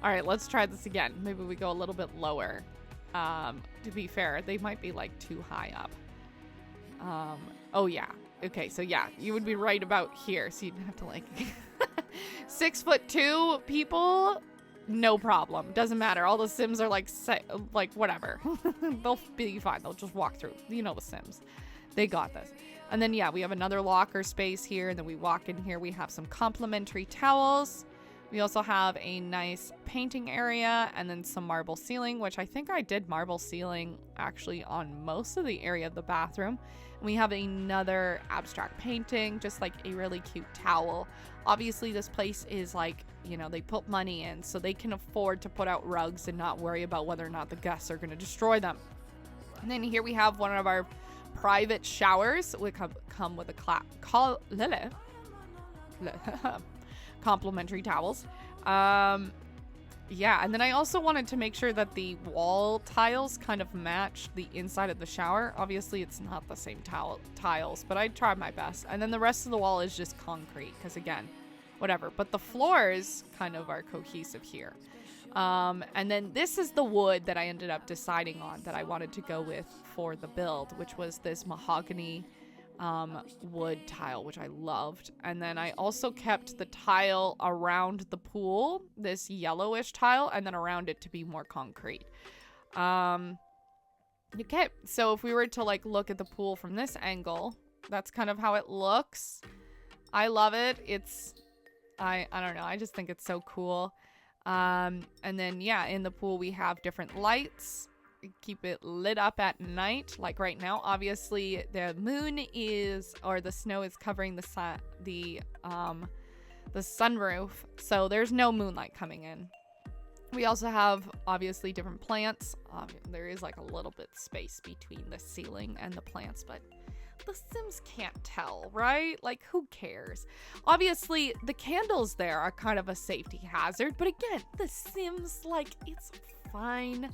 All right, let's try this again. Maybe we go a little bit lower. To be fair, they might be like too high up. Oh yeah, okay, so yeah, you would be right about here, so you'd have to like 6'2" people, no problem, doesn't matter. All the Sims are like whatever. They'll be fine. They'll just walk through. You know the Sims, they got this. And then yeah, we have another locker space here, and then we walk in here. We have some complimentary towels. We also have a nice painting area, and then some marble ceiling, which I think I did marble ceiling actually on most of the area of the bathroom. And we have another abstract painting, just like a really cute towel. Obviously this place is like, you know, they put money in, so they can afford to put out rugs and not worry about whether or not the guests are going to destroy them. And then here we have one of our private showers. We come with a complimentary towels. Yeah, and then I also wanted to make sure that the wall tiles kind of match the inside of the shower. Obviously it's not the same tiles, but I tried my best. And then the rest of the wall is just concrete, because again, whatever. But the floors kind of are cohesive here. And then this is the wood that I ended up deciding on that I wanted to go with for the build, which was this mahogany wood tile, which I loved. And then I also kept the tile around the pool, this yellowish tile, and then around it to be more concrete. Okay, so if we were to like look at the pool from this angle, that's kind of how it looks. I love it. It's I don't know, I just think it's so cool. And then yeah, in the pool we have different lights. Keep it lit up at night, like right now. Obviously the moon is, or the snow is covering the sunroof, so there's no moonlight coming in. We also have obviously different plants. There is like a little bit space between the ceiling and the plants, but the Sims can't tell, right? Like, who cares? Obviously the candles there are kind of a safety hazard, but again, the Sims, like, it's fine.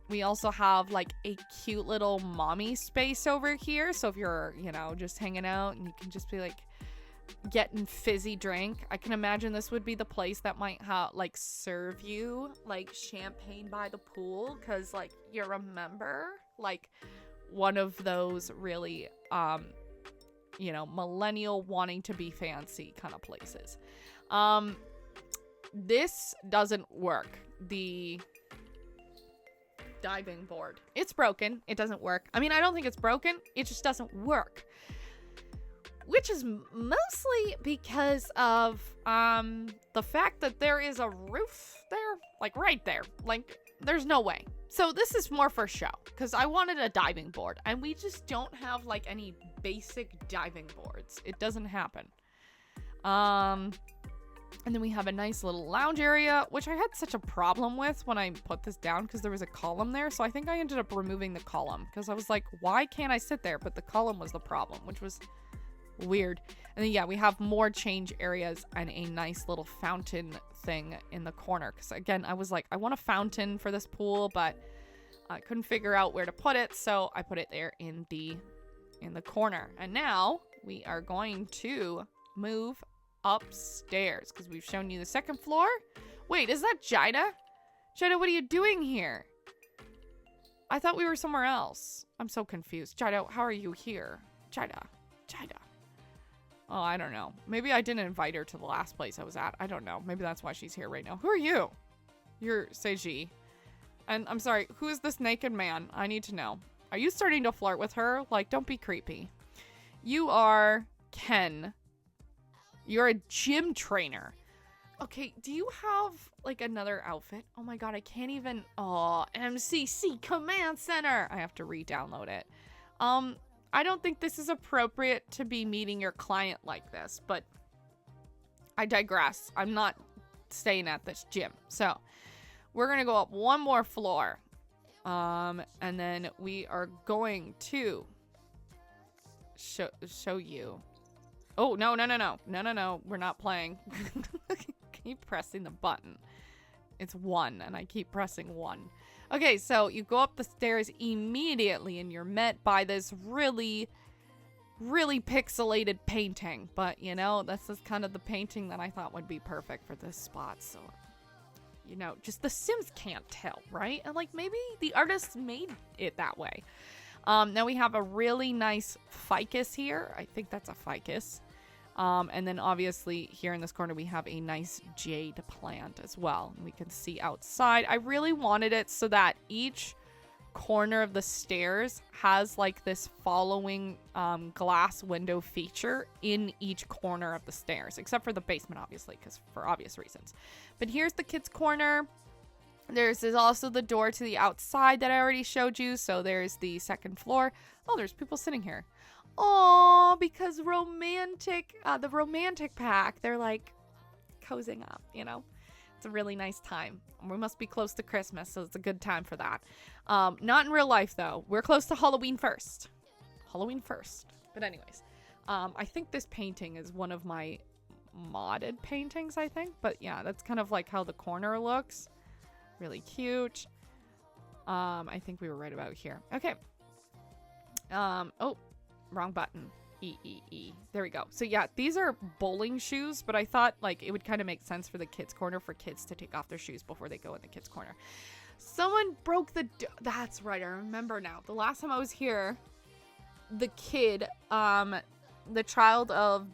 We also have like a cute little mommy space over here. So if you're, you know, just hanging out and you can just be like getting fizzy drink, I can imagine this would be the place that might have like serve you like champagne by the pool. Cause like you remember like one of those really, you know, millennial wanting to be fancy kind of places. this doesn't work. The diving board. It's broken. It doesn't work. I mean, I don't think it's broken. It just doesn't work. Which is mostly because of the fact that there is a roof there, like right there. Like, there's no way. So this is more for show, because I wanted a diving board, and we just don't have like any basic diving boards. It doesn't happen. And then we have a nice little lounge area, which I had such a problem with when I put this down because there was a column there. So I think I ended up removing the column because I was like, why can't I sit there? But the column was the problem, which was weird. And then, yeah, we have more change areas and a nice little fountain thing in the corner. Because, again, I was like, I want a fountain for this pool, but I couldn't figure out where to put it. So I put it there in the corner. And now we are going to move upstairs because we've shown you the second floor. Wait, is that Jida? Jida, what are you doing here? I thought we were somewhere else. I'm so confused. Jida, how are you here? Jida. Oh, I don't know. Maybe I didn't invite her to the last place I was at. I don't know. Maybe that's why she's here right now. Who are you? You're Seiji. And I'm sorry, who is this naked man? I need to know. Are you starting to flirt with her? Like, don't be creepy. You are Ken. You're a gym trainer. Okay, do you have, like, another outfit? Oh my god, I can't even... Oh, MCC Command Center! I have to re-download it. I don't think this is appropriate to be meeting your client like this, but I digress. I'm not staying at this gym. So, we're gonna go up one more floor. And then we are going to show you... Oh, no. We're not playing. Keep pressing the button. It's 1, and I keep pressing 1. Okay, so you go up the stairs immediately, and you're met by this really, really pixelated painting. But, you know, this is kind of the painting that I thought would be perfect for this spot. So, you know, just the Sims can't tell, right? And, like, maybe the artists made it that way. Now we have a really nice ficus here. I think that's a ficus. And then obviously here in this corner, we have a nice jade plant as well. We can see outside. I really wanted it so that each corner of the stairs has like this following glass window feature in each corner of the stairs, except for the basement, obviously, because for obvious reasons. But here's the kids' corner. There's also the door to the outside that I already showed you. So there's the second floor. Oh, there's people sitting here. Oh, because the romantic pack, they're like cozying up, you know. It's a really nice time. We must be close to Christmas, so it's a good time for that. Not in real life, though. We're close to Halloween first. But anyways, I think this painting is one of my modded paintings, I think. But yeah, that's kind of like how the corner looks. Really cute. I think we were right about here. Okay. Oh, wrong button. E. There we go. So yeah, these are bowling shoes, but I thought like it would kind of make sense for the kids corner for kids to take off their shoes before they go in the kids corner. Someone broke the that's right. I remember now. The last time I was here, the kid, the child of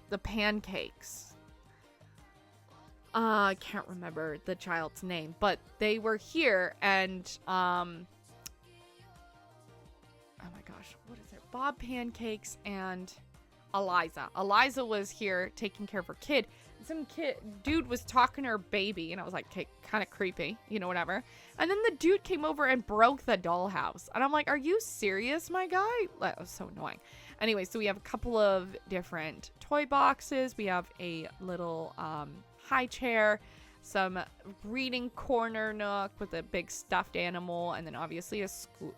the pancakes. I can't remember the child's name, but they were here and oh my gosh, what is it? Bob Pancakes and Eliza. Eliza was here taking care of her kid. Some dude was talking to her baby, and I was like, okay, kind of creepy, you know, whatever. And then the dude came over and broke the dollhouse. And I'm like, are you serious, my guy? That was so annoying. Anyway, so we have a couple of different toy boxes. We have a little high chair, some reading corner nook with a big stuffed animal, and then obviously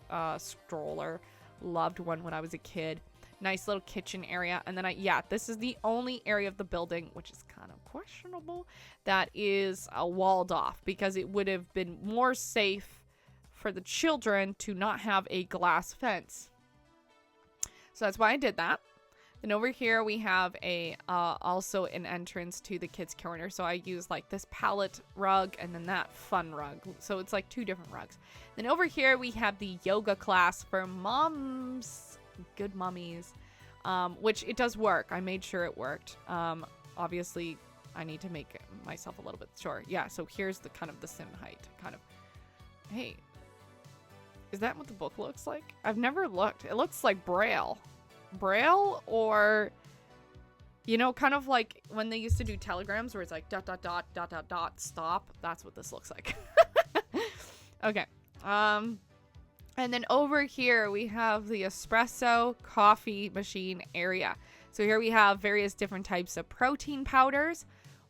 a stroller. Loved one when I was a kid. Nice little kitchen area. And then this is the only area of the building, which is kind of questionable, that is walled off, because it would have been more safe for the children to not have a glass fence. So that's why I did that. Then over here we have a also an entrance to the kids' corner. So I use like this pallet rug and then that fun rug. So it's like two different rugs. Then over here we have the yoga class for moms, good mummies, which it does work. I made sure it worked. Obviously I need to make myself a little bit short. Yeah, so here's the kind of the sim height. Kind of. Hey, is that what the book looks like? I've never looked. It looks like Braille. Braille, or, you know, kind of like when they used to do telegrams where it's like dot, dot, dot, dot, dot, dot, stop. That's what this looks like. Okay. And then over here we have the espresso coffee machine area. So here we have various different types of protein powders,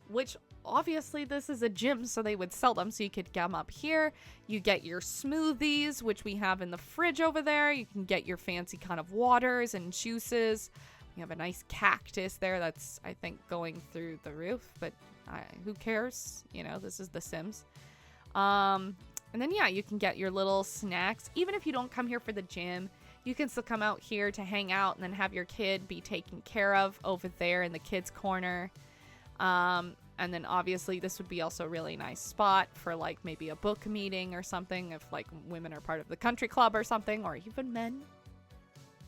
which obviously this is a gym, so they would sell them. So you could get them up here. You get your smoothies, which we have in the fridge over there. You can get your fancy kind of waters and juices. We have a nice cactus there that's, I think, going through the roof, but who cares? You know, this is The Sims. And then, yeah, you can get your little snacks. Even if you don't come here for the gym, you can still come out here to hang out and then have your kid be taken care of over there in the kids' corner. And then, obviously, this would be also a really nice spot for, like, maybe a book meeting or something if, like, women are part of the country club or something, or even men,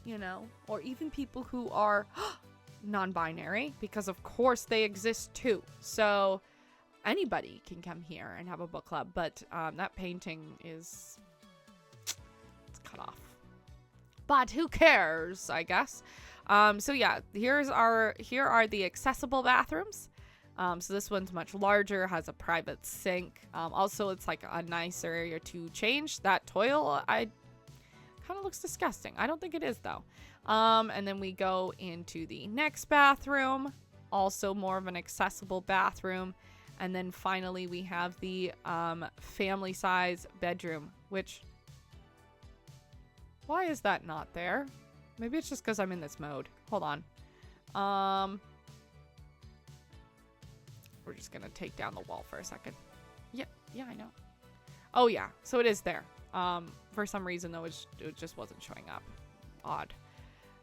you know, or even people who are non-binary, because, of course, they exist, too. So anybody can come here and have a book club, but that painting is, it's cut off. But who cares, I guess. So yeah, here are the accessible bathrooms. So this one's much larger, has a private sink. Also, it's like a nice area to change. That toilet, kind of looks disgusting. I don't think it is though. And then we go into the next bathroom, also more of an accessible bathroom. And then finally we have the family size bedroom, which, why is that not there? Maybe it's just because I'm in this mode. Hold on. We're just going to take down the wall for a second. Yeah, I know. Oh, yeah. So it is there. For some reason, though, it just wasn't showing up. Odd.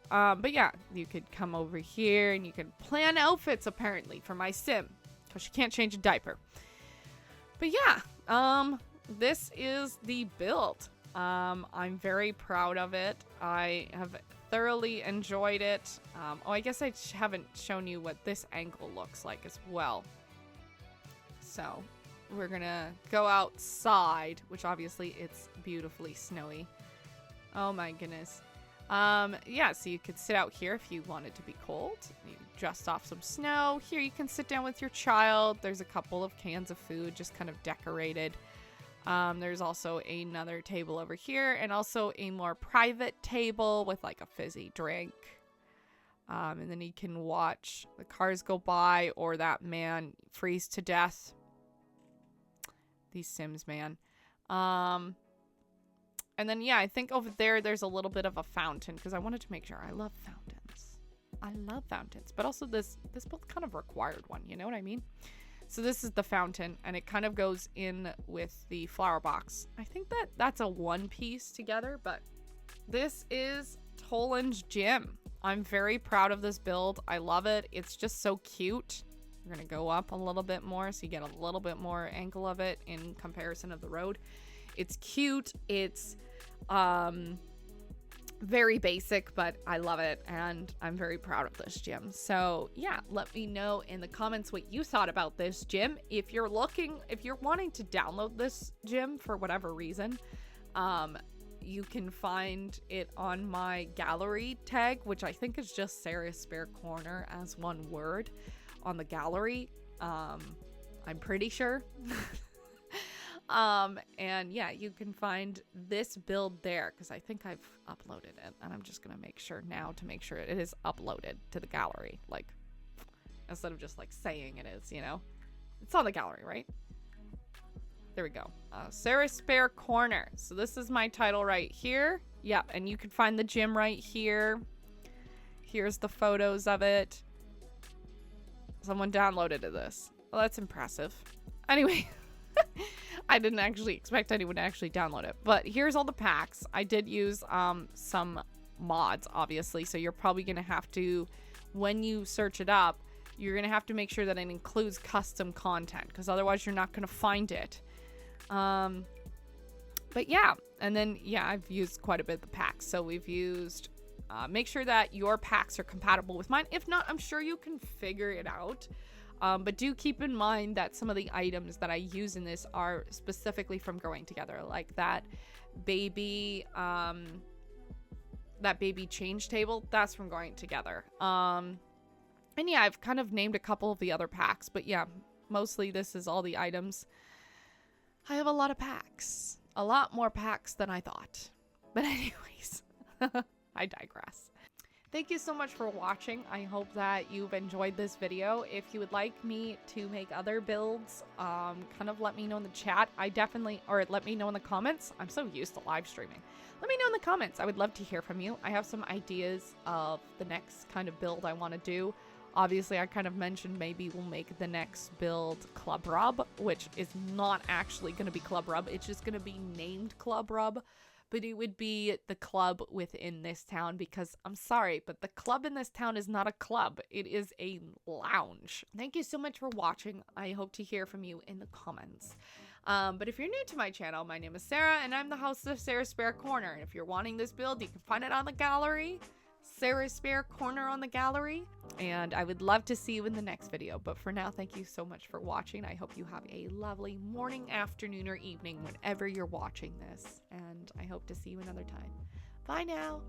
But yeah, you could come over here and you could plan outfits, apparently, for my sim. Because she can't change a diaper. But yeah, this is the build. I'm very proud of it. I have thoroughly enjoyed it. Oh, I guess I haven't shown you what this angle looks like as well. So we're gonna go outside, which obviously it's beautifully snowy. Oh my goodness. Yeah, so you could sit out here if you wanted to be cold. You dust off some snow. Here you can sit down with your child. There's a couple of cans of food just kind of decorated. There's also another table over here and also a more private table with like a fizzy drink. And then you can watch the cars go by or that man freeze to death. These Sims, man. And then, yeah, I think over there's a little bit of a fountain because I wanted to make sure. I love fountains. I love fountains. But also this build kind of required one. You know what I mean? So this is the fountain, and it kind of goes in with the flower box. I think that's a one piece together, but this is Toland's gym. I'm very proud of this build. I love it. It's just so cute. We're going to go up a little bit more so you get a little bit more angle of it in comparison of the road. It's cute. It's very basic, but I love it, and I'm very proud of this gym. So yeah, let me know in the comments what you thought about this gym. If you're wanting to download this gym for whatever reason, you can find it on my gallery tag, which I think is just Sarah's Spare Corner as one word on the gallery. I'm pretty sure. And yeah, you can find this build there because I think I've uploaded it, and I'm just gonna make sure now to make sure it is uploaded to the gallery, like instead of just like saying it is, you know, it's on the gallery, right? There we go. Sarah's Spare Corner. So this is my title right here. Yep, and you can find the gym right here. Here's the photos of it. Someone downloaded this. Well, that's impressive. Anyway. I didn't actually expect anyone to actually download it, but here's all the packs. I did use some mods, obviously, so you're probably gonna have to, when you search it up, you're gonna have to make sure that it includes custom content, because otherwise you're not gonna find it. But yeah, and then yeah, I've used quite a bit of the packs. So we've used make sure that your packs are compatible with mine. If not, I'm sure you can figure it out. But do keep in mind that some of the items that I use in this are specifically from Growing Together, like that baby change table. That's from Growing Together. And yeah, I've kind of named a couple of the other packs, but yeah, mostly this is all the items. I have a lot of packs, a lot more packs than I thought. But anyways, I digress. Thank you so much for watching. I hope that you've enjoyed this video. If you would like me to make other builds, kind of let me know in the chat. Or let me know in the comments. I'm so used to live streaming. Let me know in the comments. I would love to hear from you. I have some ideas of the next kind of build I want to do. Obviously, I kind of mentioned maybe we'll make the next build Club Rub, which is not actually going to be Club Rub. It's just going to be named Club Rub. But it would be the club within this town, because I'm sorry, but the club in this town is not a club. It is a lounge. Thank you so much for watching. I hope to hear from you in the comments. But if you're new to my channel, my name is Sarah, and I'm the host of Sarah's Spare Corner. And if you're wanting this build, you can find it on the gallery. Sarah's Spare Corner on the gallery. And I would love to see you in the next video. But for now, thank you so much for watching. I hope you have a lovely morning, afternoon, or evening whenever you're watching this. And I hope to see you another time. Bye now.